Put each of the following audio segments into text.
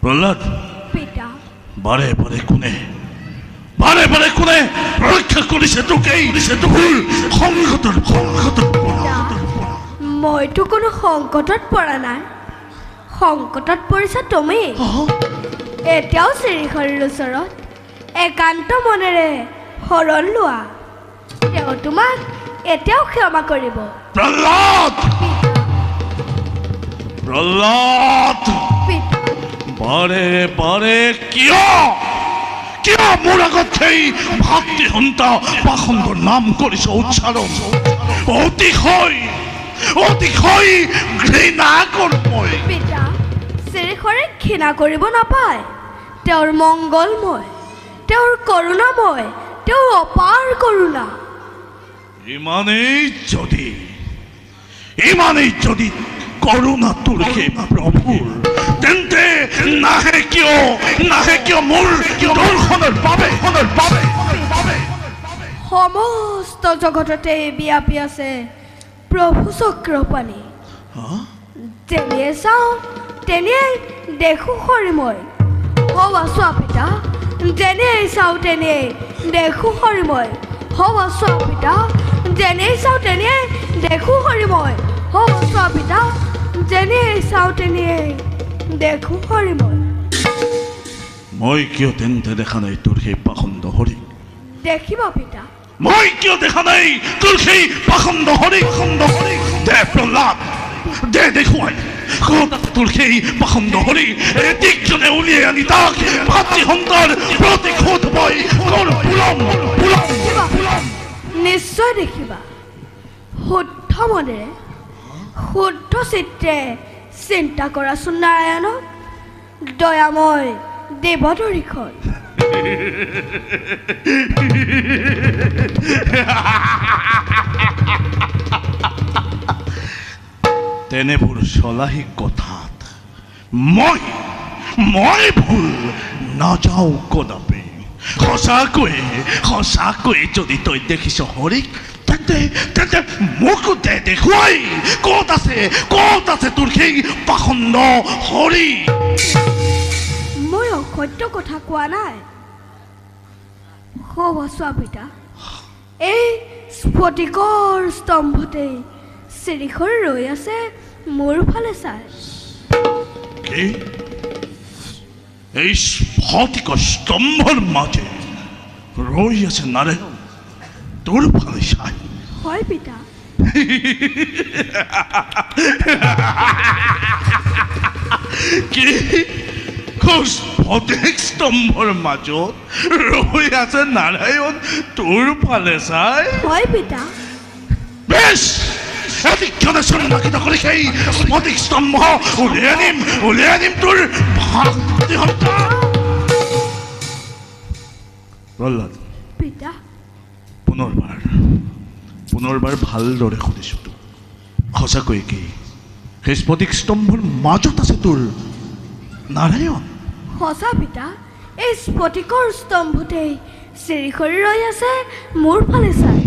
প্ৰহ্লাদ পিতা বাৰে বাৰে কোনে পৰীক্ষা কৰিছে তোকেই ভুল সংকটৰ মইতো কোনো সংকটত পৰা নাই সংকটত পৰিছা তুমি এতিয়াও শ্ৰীহৰিৰ ওচৰত একান্ত মনেৰে শৰণ লোৱা তেওঁ তোমাক এতিয়াও ক্ষমা কৰিব প্ৰহ্লাদ পিতা বাৰে বাৰে কিয় মোৰ আগত সেই ভাতৃহন্তা পাখণ্ডৰ নাম কৰিছ উচ্চাৰণ অতিশয় ঘৃণা কৰ মই পিতা শ্ৰীহৰিক ঘৃণা কৰিব নাপায় তেওঁৰ মংগলময় তেওঁৰ কৰোণাময় তেওঁৰ অপাৰ কৰোণা ইমানেই যদি কৰোণা তোৰ সেই প্ৰভুৰ তেন্তে নাহে কিয় মোৰ দৰ্শনৰ বাবে সমস্ত জগততে ব্যাপী আছে প্ৰভু চক্ৰপাণি যেনিয়ে চাওঁ তেনিয়ে দেখোঁ হৰিময় হৱা চোৱা পিতা যেনিয়ে চাওঁ তেনিয়ে দেখোঁ হৰিময় হৱা চোৱা পিতা যেনিয়ে চাওঁ তেনিয়ে দেখোঁ হৰিময় হৱা চোৱা পিতা যেনিয়ে চাওঁ তেনিয়ে দেখোঁ হৰিময় মই কিয় তেন্তে দেখা নাই তোৰ সেই পাখণ্ড হৰি দেখিবা পিতা মই কিয় দেখা নাই তোৰ সেই পাখণ্ড হৰি দে প্ৰহ্লাদ দে দেখুৱাই ক'ত তোৰ সেই পাখণ্ড হৰি এদিকজনে উলিয়াই আনি তাক ভাতৃহন্তাৰ প্ৰতিশোধ মই দেখিবা নিশ্চয় দেখিবা শুদ্ধ মনেৰে শুদ্ধ চিত্ৰে চিন্তা কৰাচোন নাৰায়ণক দয়াময় দেৱদৰীখন তেনেবোৰ চলাহী কথাত মই ভুল নাযাওঁ কদাপি সঁচাকৈয়ে যদি তই দেখিছ হৰিক তেন্তে মোকো দেখুৱাই ক'ত আছে তোৰ সেই পাখণ্ড হৰি মই অসত্য কথা কোৱা নাই হৱা চোৱা পিতা এই স্ফটিকৰ স্তম্ভতে শ্ৰীহৰি ৰৈ আছে মোৰ ফালে চাই কি এই স্ফটিক স্তম্ভৰ মাজে ৰৈ আছে নাৰায়ণ তোৰ ফালে চাই হয় পিতা কি স্ফটিক স্তম্ভৰ মাজত ৰৈ আছে নাৰায়ণ তোৰ ফালে চাই হয় পিতা বেশ এদিকজনে সন্নাকিত কৰি সেই স্ফটিক স্তম্ভ উলিয়াই আনিম তোৰ ভাতৃহন্তা প্ৰহ্লাদ পিতা পুনৰবাৰ ভালদৰে সুধিছোঁ তোক সঁচাকৈয়ে কি সেই স্ফটিক স্তম্ভৰ মাজত আছে তোৰ নাৰায়ণ সঁচা পিতা এই স্ফটিকৰ স্তম্ভতেই শ্ৰীহৰি ৰৈ আছে মোৰ ফালে চাই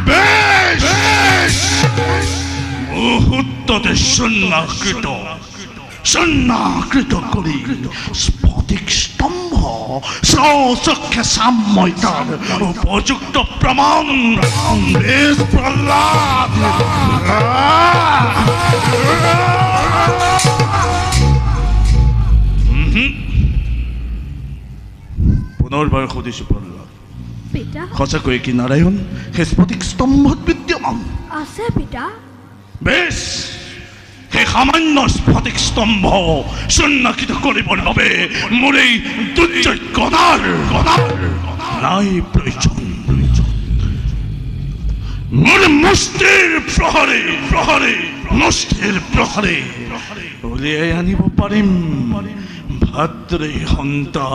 বেশ মুহূৰ্ততে সন্নাকৃত কৰি স্ফটিক স্তম্ভ স্বচক্ষে চাম মই তাৰ উপযুক্ত প্ৰমাণ বেশ প্ৰহ্লাদ পুনৰবাৰ সুধিছোঁ প্ৰহ্লাদ পিতা সঁচাকৈয়ে কি নাৰায়ণ সেই স্ফটিক স্তম্ভত বিদ্যমান আছে পিতা বেশ সেই সামান্য স্ফটিক স্তম্ভ সন্নাকিত কৰিবৰ বাবে মোৰ এই দুৰ্যজ্ঞতাৰ নাই প্ৰয়োজন মোৰ মুষ্টিৰ প্ৰহৰে উলিয়াই আনিব পাৰিম ভাতৃহন্তা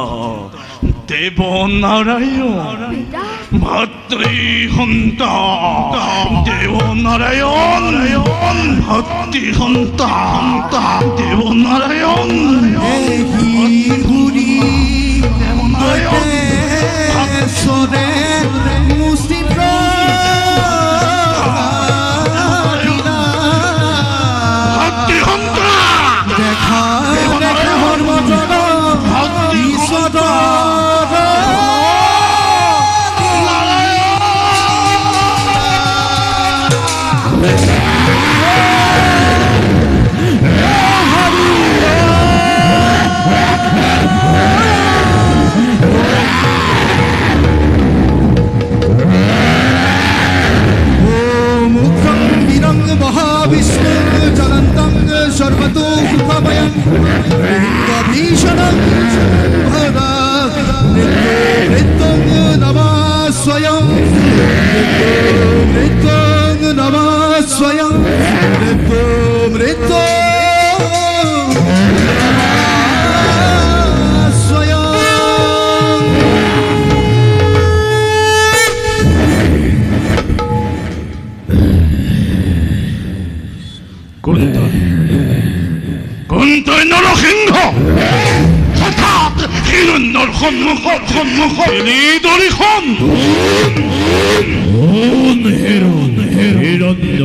দেৱ নাৰায়ণ ভাতৃহন্তা দেৱ নাৰায়ণ ভাতৃহন্তা দেৱ নাৰায়ণ মুষ্টি কোনটাই নরসিংহ হঠাৎ হিরণ্যর সম্মুখত দলিখন হিরণ্য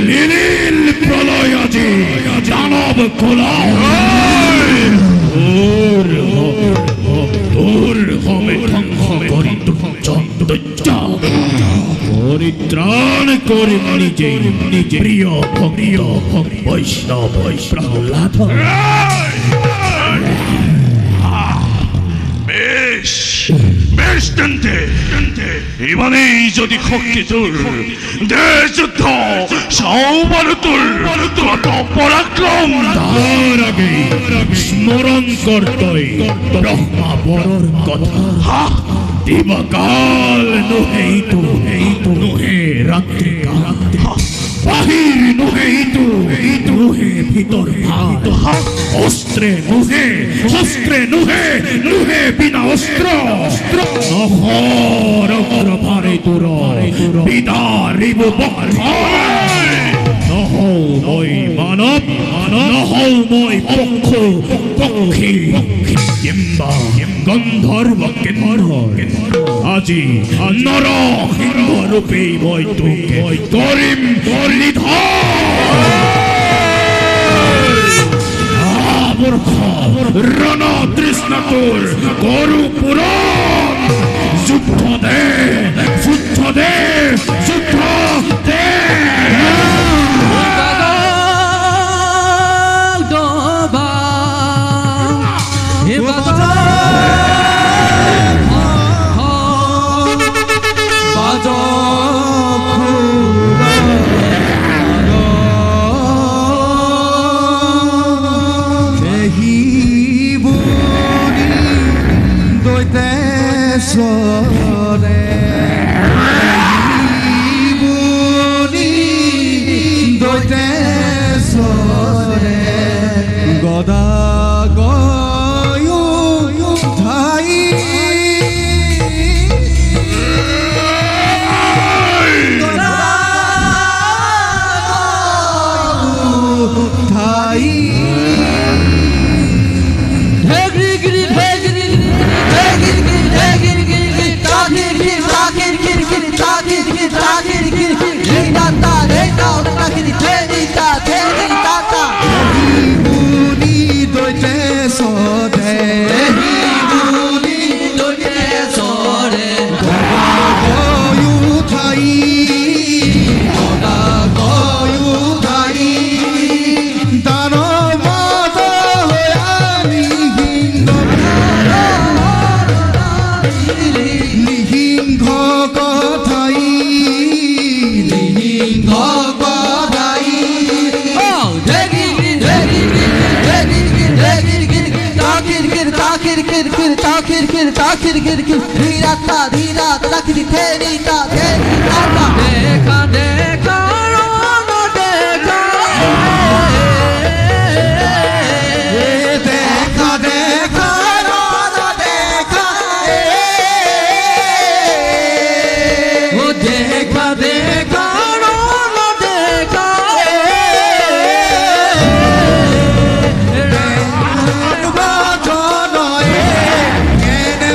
নীল প্রলয় আজি দানব কোলা পরিত্রাণ করে নিজে নিজে প্রিয় বৈষ্ণব প্রহ্লাদ বেশ বেশ তেন্তে এবারেই যদি শক্তি তোর দেশ যুদ্ধ সৌবর তোর কত পরাক্রম তার আগে স্মরণ করতই ব্রহ্মা বরর কথা দিবকাল নুহে রাত্রি বাহির নুহে ভিতর অস্ত্রে নুহে শস্ত্রে নুহে বিনা অস্ত্র নহর ভারে দূর বিদারিব নহৌ মই মানব নহৌ মই পক্ষী কিম্বা গন্ধর্ব আজি নরসিংহ রূপে মই তোকে করিম রণ তৃষ্ণা তোর করু পুরাণ যুদ্ধ দে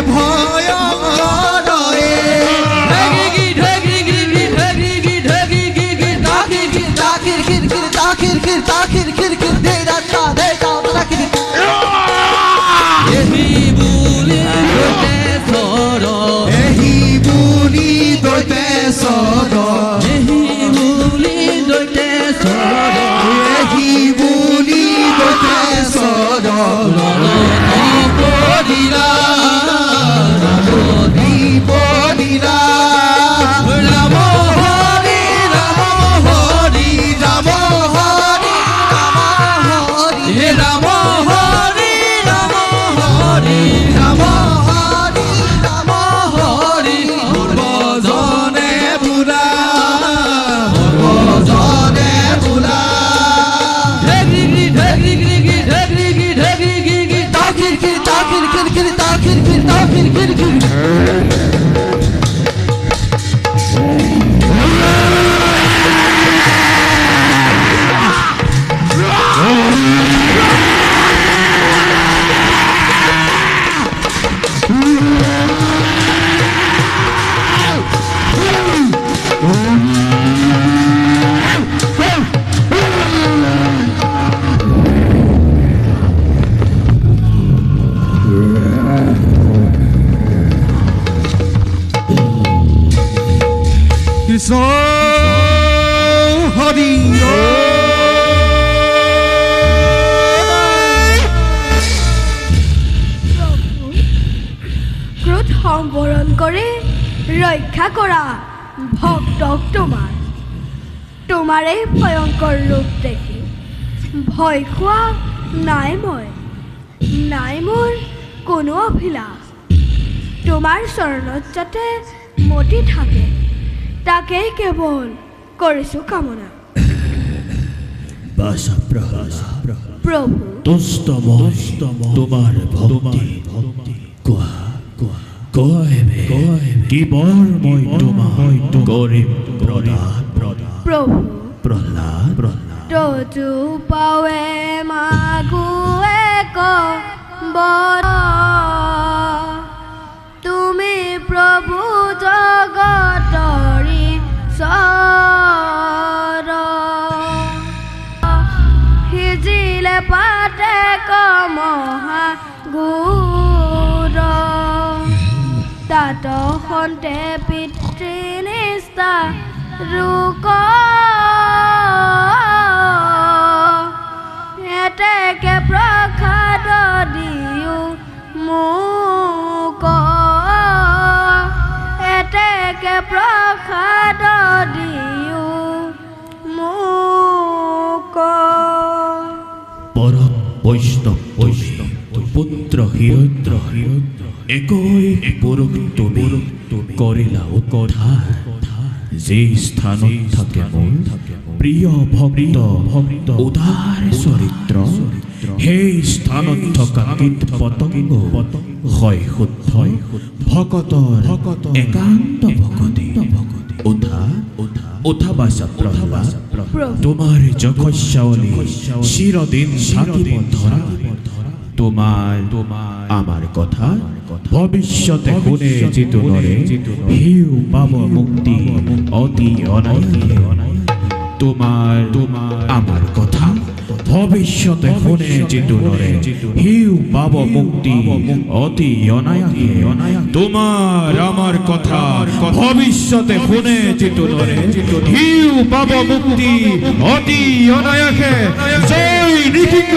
ভয় কৃষ্ণ হৰি ক্ৰোধ সংবৰণ কৰি ৰক্ষা কৰা ভক্তক তোমাৰে ভয়ংকৰ ৰূপ দেখি ভয় খোৱা নাই মোৰ কোনো অভিলাষ তোমাৰ চৰণত যাতে মতি থাকে তাকেই কেৱল কৰিছোঁ কামনা প্ৰভু তুষ্ট তোমাৰ ভক্তি কি বৰ মই তোমায় কৰিম প্ৰভু প্ৰহ্লাদ তজু পাৱে মাগুৱে বৰ তুমি প্ৰভু জগতৰি চৰ সিজিলে পাতে কমহা গুৰ তাত সন্তে পিতৃ নিষ্ঠা ৰুক এতেকে প্ৰসাদ দিও মোক এতেকে প্ৰসাদ দিও মোক পৰম বৈষ্ণৱ পুত্ৰ হিৰণ্য একোই পুৰুষ তুমি কৰিলা উদ্ধাৰ যে স্থানত থাকে মোৰ প্ৰিয় ভক্ত উদাৰ চৰিত্ৰ সেই স্থানত থকা কীট পতংগ হয় শুদ্ধ ভকতৰ একান্ত ভকতি উঠা বাচা প্ৰহ্লাদ তোমাৰ যশস্যাৱলী চিৰদিন থাকিব ধৰা তোমাৰ আমাৰ কথা ভৱিষ্যতে শুনে যিটো নৰে সিও পাব মুক্তি অতি অনায়াসে তোমাৰ আমাৰ কথা ভৱিষ্যতে শুনে যিটো নৰে সিও পাব মুক্তি অতি অনায়াসে তোমাৰ আমাৰ কথা ভৱিষ্যতে শুনে যিটো নৰে সিও পাব মুক্তি অতি অনায়াসে জয় নৃসিংহ